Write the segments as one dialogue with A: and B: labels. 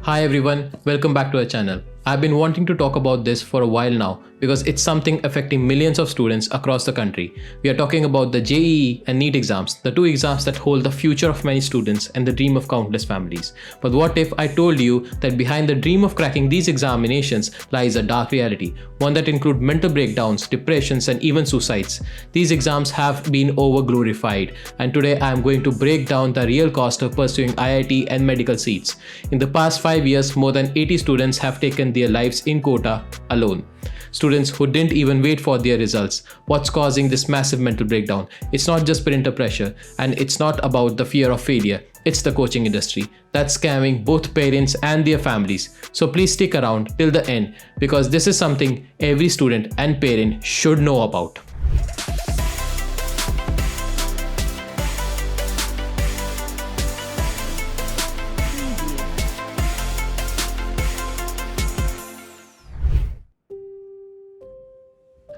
A: Hi everyone, welcome back to our channel. I've been wanting to talk about this for a while now because it's something affecting millions of students across the country. We are talking about the JEE and NEET exams, the two exams that hold the future of many students and the dream of countless families. But what if I told you that behind the dream of cracking these examinations lies a dark reality, one that includes mental breakdowns, depressions, and even suicides. These exams have been over-glorified, and today I am going to break down the real cost of pursuing IIT and medical seats. In the past 5 years, more than 80 students have taken their lives in quota alone. Students who didn't even wait for their results. What's causing this massive mental breakdown? It's not just parental pressure, and it's not about the fear of failure. It's the coaching industry that's scamming both parents and their families. So please stick around till the end because this is something every student and parent should know about.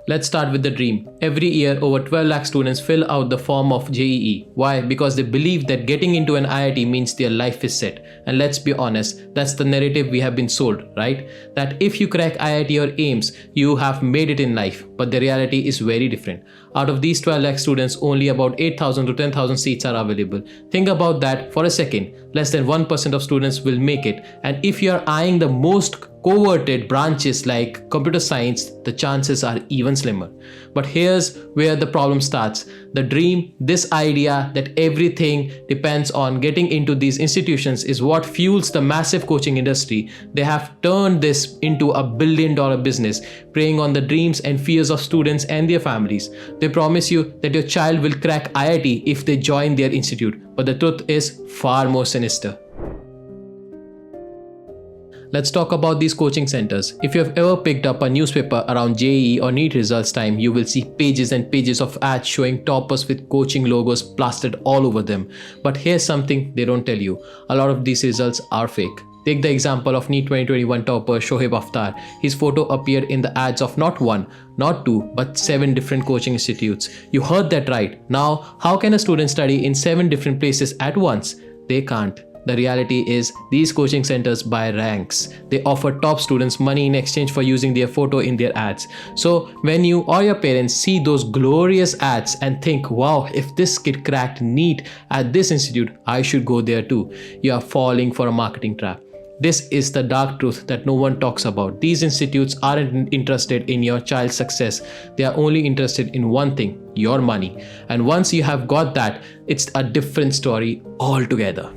A: Let's start with the dream. Every year, over 12 lakh students fill out the form of JEE. Why? Because they believe that getting into an IIT means their life is set. And let's be honest, that's the narrative we have been sold, right? That if you crack IIT or AIMS, you have made it in life. But the reality is very different. Out of these 12 lakh students, only about 8,000 to 10,000 seats are available. Think about that for a second. Less than 1% of students will make it. And if you are eyeing the most coveted branches like computer science, the chances are even slimmer. But here's where the problem starts. The dream, this idea that everything depends on getting into these institutions is what fuels the massive coaching industry. They have turned this into a billion-dollar business, preying on the dreams and fears of students and their families. They promise you that your child will crack IIT if they join their institute, but the truth is far more sinister. Let's talk about these coaching centers. If you have ever picked up a newspaper around JEE or NEET results time, you will see pages and pages of ads showing toppers with coaching logos plastered all over them. But here's something they don't tell you. A lot of these results are fake. Take the example of NEET 2021 topper Shoaib Akhtar. His photo appeared in the ads of not one, not two, but 7 different coaching institutes. You heard that right. Now, how can a student study in 7 different places at once? They can't. The reality is these coaching centers buy ranks. They offer top students money in exchange for using their photo in their ads. So when you or your parents see those glorious ads and think, wow, if this kid cracked NEET at this institute, I should go there too. You are falling for a marketing trap. This is the dark truth that no one talks about. These institutes aren't interested in your child's success. They are only interested in one thing, your money. And once you have got that, it's a different story altogether.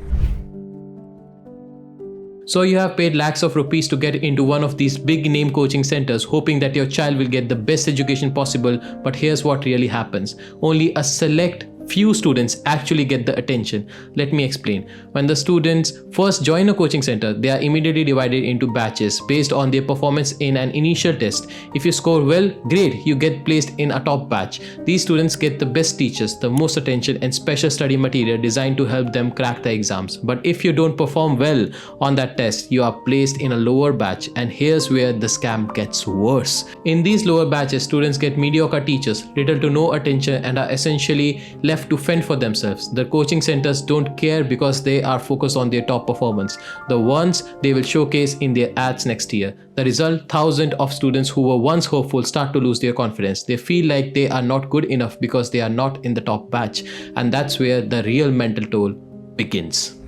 A: So you have paid lakhs of rupees to get into one of these big name coaching centers, hoping that your child will get the best education possible. But here's what really happens. Only a select few students actually get the attention. Let me explain. When the students first join a coaching center, they are immediately divided into batches based on their performance in an initial test. If you score well, great, you get placed in a top batch. These students get the best teachers, the most attention, and special study material designed to help them crack the exams. But if you don't perform well on that test, you are placed in a lower batch, and here's where the scam gets worse. In these lower batches, students get mediocre teachers, little to no attention, and are essentially left to fend for themselves. The coaching centers don't care because they are focused on their top performance, the ones they will showcase in their ads next year. The result, thousands of students who were once hopeful start to lose their confidence. They feel like they are not good enough because they are not in the top batch, and that's where the real mental toll begins.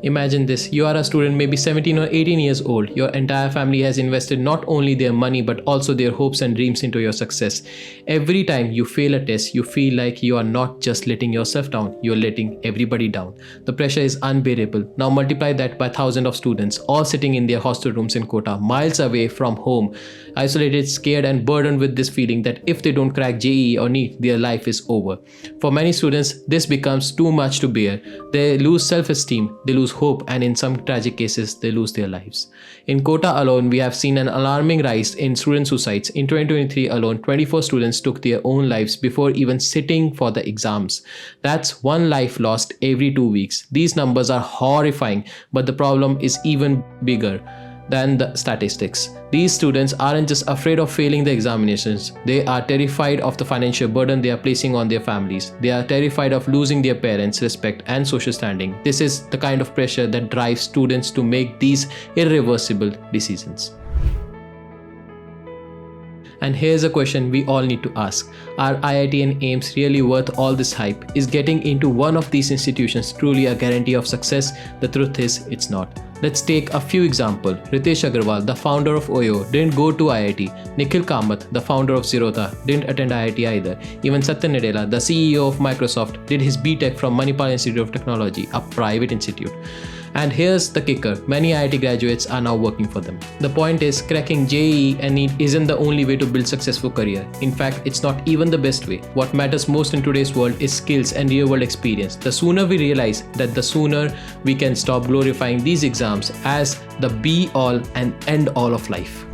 A: Imagine this, you are a student maybe 17 or 18 years old. Your entire family has invested not only their money but also their hopes and dreams into your success. Every time you fail a test, you feel like you are not just letting yourself down, you are letting everybody down. The pressure is unbearable. Now multiply that by thousands of students, all sitting in their hostel rooms in Kota, miles away from home, isolated, scared and burdened with this feeling that if they don't crack JEE or NEET, their life is over. For many students, this becomes too much to bear. They lose self-esteem, they lose hope, and in some tragic cases, they lose their lives. In Kota alone, we have seen an alarming rise in student suicides. In 2023 alone, 24 students took their own lives before even sitting for the exams. That's one life lost every 2 weeks. These numbers are horrifying, but the problem is even bigger. than the statistics. These students aren't just afraid of failing the examinations, they are terrified of the financial burden they are placing on their families. They are terrified of losing their parents' respect and social standing. This is the kind of pressure that drives students to make these irreversible decisions. And here's a question we all need to ask. Are IIT and AIIMS really worth all this hype? Is getting into one of these institutions truly a guarantee of success? The truth is, it's not. Let's take a few examples. Ritesh Agarwal, the founder of OYO, didn't go to IIT. Nikhil Kamath, the founder of Zerodha, didn't attend IIT either. Even Satya Nadella, the CEO of Microsoft, did his BTech from Manipal Institute of Technology, a private institute. And here's the kicker, many IIT graduates are now working for them. The point is, cracking JEE and NEET isn't the only way to build a successful career. In fact, it's not even the best way. What matters most in today's world is skills and real-world experience. The sooner we realize that, the sooner we can stop glorifying these exams as the be-all and end-all of life.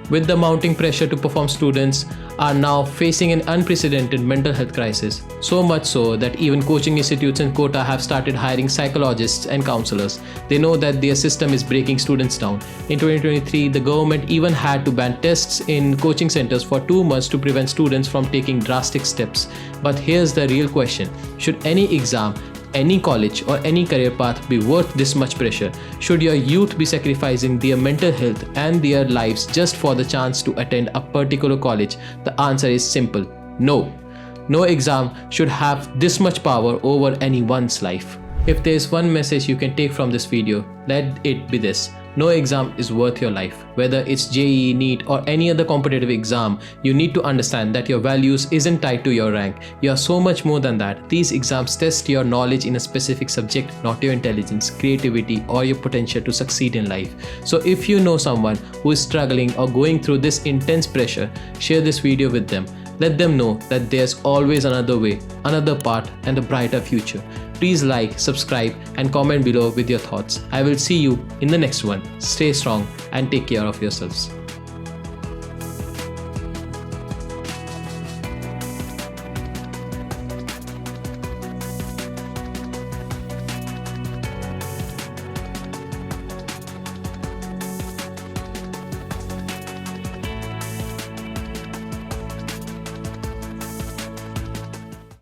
A: With the mounting pressure to perform, students are now facing an unprecedented mental health crisis. So much so that even coaching institutes in Kota have started hiring psychologists and counselors. They know that their system is breaking students down. In 2023, the government even had to ban tests in coaching centers for 2 months to prevent students from taking drastic steps. But here's the real question. Should any exam, any college or any career path be worth this much pressure? Should your youth be sacrificing their mental health and their lives just for the chance to attend a particular college? The answer is simple: no. No exam should have this much power over anyone's life. If there is one message you can take from this video, let it be this: no exam is worth your life. Whether it's JEE, NEET or any other competitive exam, you need to understand that your values isn't tied to your rank. You are so much more than that. These exams test your knowledge in a specific subject, not your intelligence, creativity or your potential to succeed in life. So if you know someone who is struggling or going through this intense pressure, share this video with them. Let them know that there's always another way, another path and a brighter future. Please like, subscribe and comment below with your thoughts. I will see you in the next one. Stay strong and take care of yourselves.